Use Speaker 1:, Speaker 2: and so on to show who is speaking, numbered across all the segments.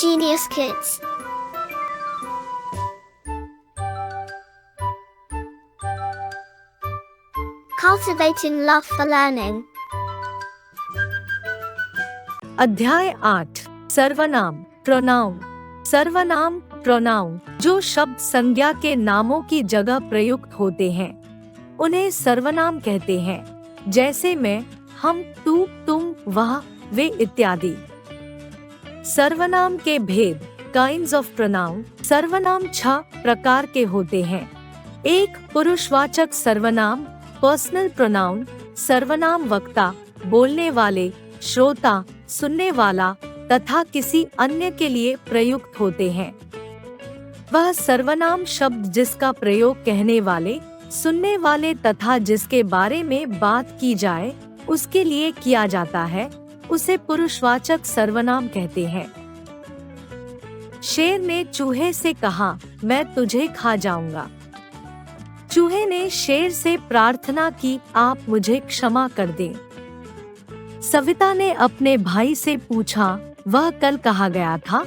Speaker 1: Genius Kids. Cultivating love for learning.
Speaker 2: अध्याय 8 सर्वनाम pronoun. सर्वनाम प्रोनाउन जो शब्द संज्ञा के नामों की जगह प्रयुक्त होते हैं उन्हें सर्वनाम कहते हैं, जैसे मैं, हम, तू, तुम, वह, वे इत्यादि। सर्वनाम के भेद काइंड्स ऑफ प्रोनाउन। सर्वनाम 6 प्रकार के होते हैं। 1 पुरुषवाचक सर्वनाम पर्सनल प्रोनाउन। सर्वनाम वक्ता, बोलने वाले, श्रोता, सुनने वाला तथा किसी अन्य के लिए प्रयुक्त होते हैं। वह सर्वनाम शब्द जिसका प्रयोग कहने वाले, सुनने वाले तथा जिसके बारे में बात की जाए उसके लिए किया जाता है उसे पुरुषवाचक सर्वनाम कहते हैं। शेर ने चूहे से कहा, मैं तुझे खा जाऊंगा। चूहे ने शेर से प्रार्थना की, आप मुझे क्षमा कर दें। सविता ने अपने भाई से पूछा, वह कल कहाँ गया था?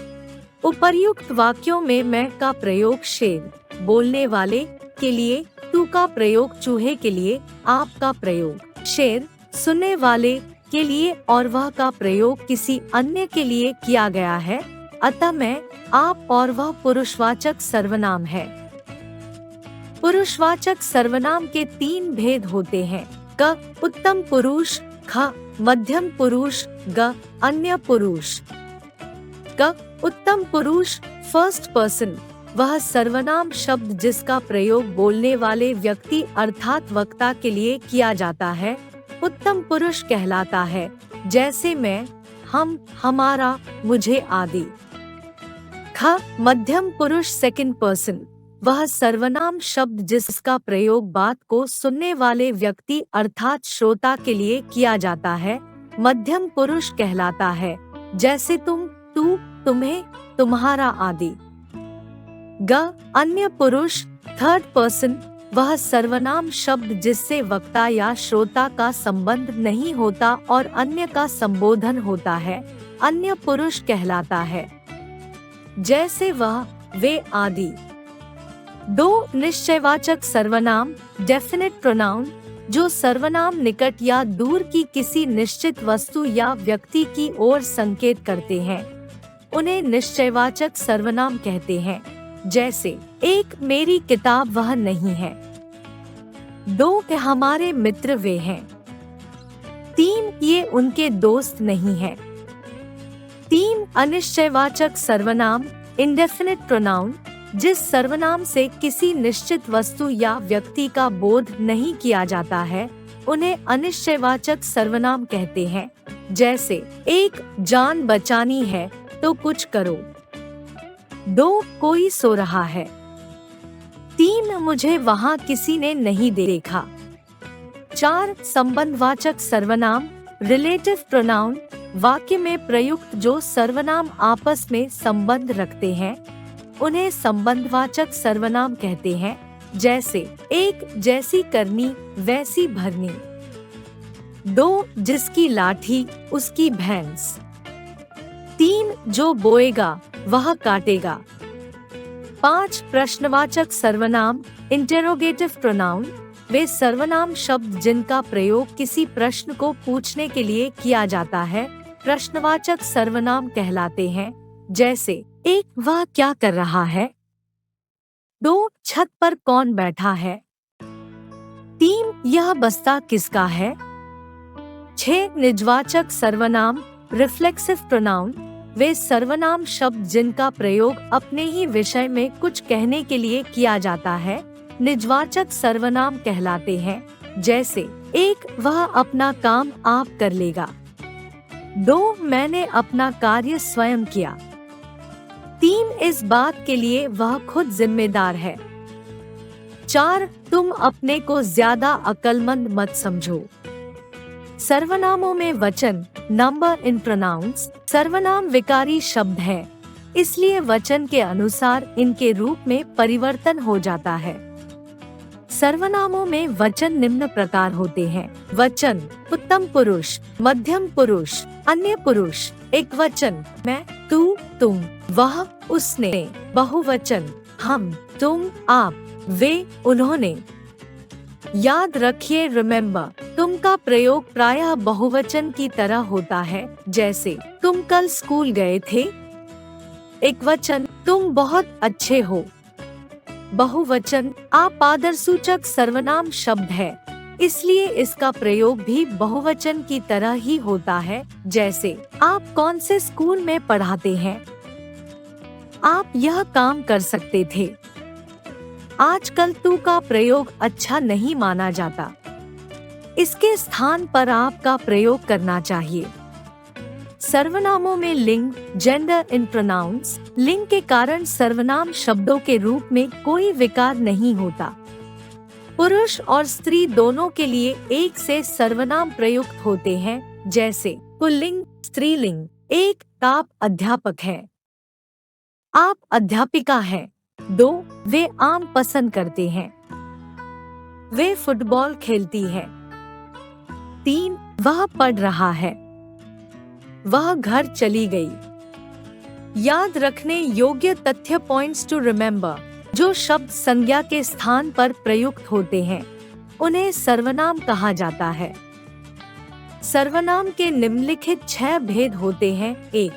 Speaker 2: उपर्युक्त वाक्यों में मैं का प्रयोग शेर, बोलने वाले के लिए, तू का प्रयोग चूहे के लिए, आप का प्रयोग शेर, सुनने वाले के लिए और वह का प्रयोग किसी अन्य के लिए किया गया है। अतः मैं, आप और वह पुरुषवाचक सर्वनाम है। पुरुषवाचक सर्वनाम के 3 भेद होते हैं। क उत्तम पुरुष, ख मध्यम पुरुष, ग अन्य पुरुष। क उत्तम पुरुष फर्स्ट पर्सन वह सर्वनाम शब्द जिसका प्रयोग बोलने वाले व्यक्ति अर्थात वक्ता के लिए किया जाता है उत्तम पुरुष कहलाता है, जैसे मैं, हम, हमारा, मुझे आदि। ख मध्यम पुरुष सेकंड पर्सन वह सर्वनाम शब्द जिसका प्रयोग बात को सुनने वाले व्यक्ति अर्थात श्रोता के लिए किया जाता है मध्यम पुरुष कहलाता है, जैसे तुम, तू, तुम्हें, तुम्हारा आदि। ग अन्य पुरुष थर्ड पर्सन वह सर्वनाम शब्द जिससे वक्ता या श्रोता का संबंध नहीं होता और अन्य का संबोधन होता है अन्य पुरुष कहलाता है, जैसे वह, वे आदि। 2 निश्चयवाचक सर्वनाम डेफिनेट प्रोनाउन जो सर्वनाम निकट या दूर की किसी निश्चित वस्तु या व्यक्ति की ओर संकेत करते हैं उन्हें निश्चयवाचक सर्वनाम कहते हैं, जैसे 1 मेरी किताब वह नहीं है। 2 हमारे मित्र वे हैं। 3 ये उनके दोस्त नहीं हैं। 3 अनिश्चयवाचक सर्वनाम इंडेफिनिट प्रोनाउन जिस सर्वनाम से किसी निश्चित वस्तु या व्यक्ति का बोध नहीं किया जाता है उन्हें अनिश्चयवाचक सर्वनाम कहते हैं, जैसे 1 जान बचानी है तो कुछ करो। 2 कोई सो रहा है। 3 मुझे वहाँ किसी ने नहीं देखा। 4 संबंधवाचक सर्वनाम रिलेटिव प्रोनाउन वाक्य में प्रयुक्त जो सर्वनाम आपस में संबंध रखते हैं उन्हें संबंधवाचक सर्वनाम कहते हैं, जैसे 1 जैसी करनी वैसी भरनी। 2 जिसकी लाठी उसकी भैंस। 3 जो बोएगा वह काटेगा। 5 प्रश्नवाचक सर्वनाम इंटेरोगेटिव प्रोनाउन वे सर्वनाम शब्द जिनका प्रयोग किसी प्रश्न को पूछने के लिए किया जाता है प्रश्नवाचक सर्वनाम कहलाते हैं, जैसे 1 वह क्या कर रहा है? 2 छत पर कौन बैठा है? 3 यह बस्ता किसका है? 6 निजवाचक सर्वनाम रिफ्लेक्सिव प्रोनाउन वे सर्वनाम शब्द जिनका प्रयोग अपने ही विषय में कुछ कहने के लिए किया जाता है निजवाचक सर्वनाम कहलाते हैं, जैसे 1 वह अपना काम आप कर लेगा। 2 मैंने अपना कार्य स्वयं किया। 3 इस बात के लिए वह खुद जिम्मेदार है। 4 तुम अपने को ज्यादा अक्लमंद मत समझो। सर्वनामों में वचन नंबर इन प्रोनाउंस सर्वनाम विकारी शब्द है, इसलिए वचन के अनुसार इनके रूप में परिवर्तन हो जाता है। सर्वनामों में वचन निम्न प्रकार होते हैं। वचन उत्तम पुरुष, मध्यम पुरुष, अन्य पुरुष, एकवचन मैं, तू, तुम, वह, उसने। बहुवचन हम, तुम, आप, वे, उन्होंने। याद रखिए रिमेम्बर तुम का प्रयोग प्रायः बहुवचन की तरह होता है, जैसे तुम कल स्कूल गए थे। एकवचन तुम बहुत अच्छे हो। बहुवचन आप आदरसूचक सर्वनाम शब्द है, इसलिए इसका प्रयोग भी बहुवचन की तरह ही होता है, जैसे आप कौन से स्कूल में पढ़ाते हैं। आप यह काम कर सकते थे। आजकल तू का प्रयोग अच्छा नहीं माना जाता, इसके स्थान पर आप का प्रयोग करना चाहिए। सर्वनामों में लिंग, जेंडर इन प्रोनाउंस, लिंग के कारण सर्वनाम शब्दों के रूप में कोई विकार नहीं होता। पुरुष और स्त्री दोनों के लिए एक से सर्वनाम प्रयुक्त होते हैं, जैसे पुल्लिंग, स्त्रीलिंग। एक, आप अध्यापक हैं। आप अध्यापिका हैं। 2, वे आम पसंद करते हैं। वे फुटबॉल खेलती है। 3, वह पढ़ रहा है। वह घर चली गई। याद रखने योग्य तथ्य पॉइंट्स टू रिमेम्बर, जो शब्द संज्ञा के स्थान पर प्रयुक्त होते हैं उन्हें सर्वनाम कहा जाता है। सर्वनाम के निम्नलिखित 6 भेद होते हैं। 1,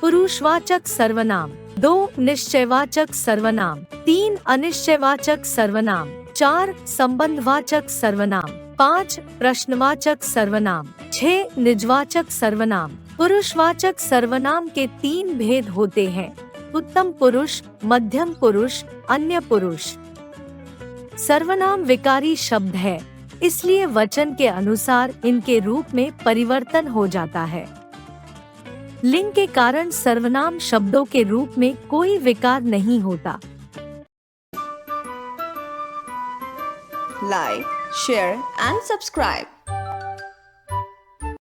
Speaker 2: पुरुषवाचक सर्वनाम। 2, निश्चयवाचक सर्वनाम। 3, अनिश्चयवाचक सर्वनाम। 4, संबंधवाचक सर्वनाम। 5, प्रश्नवाचक सर्वनाम। 6, निजवाचक सर्वनाम। पुरुषवाचक सर्वनाम के 3 भेद होते हैं, उत्तम पुरुष, मध्यम पुरुष, अन्य पुरुष। सर्वनाम विकारी शब्द है, इसलिए वचन के अनुसार इनके रूप में परिवर्तन हो जाता है। लिंग के कारण सर्वनाम शब्दों के रूप में कोई विकार नहीं होता।
Speaker 3: Like, share and subscribe.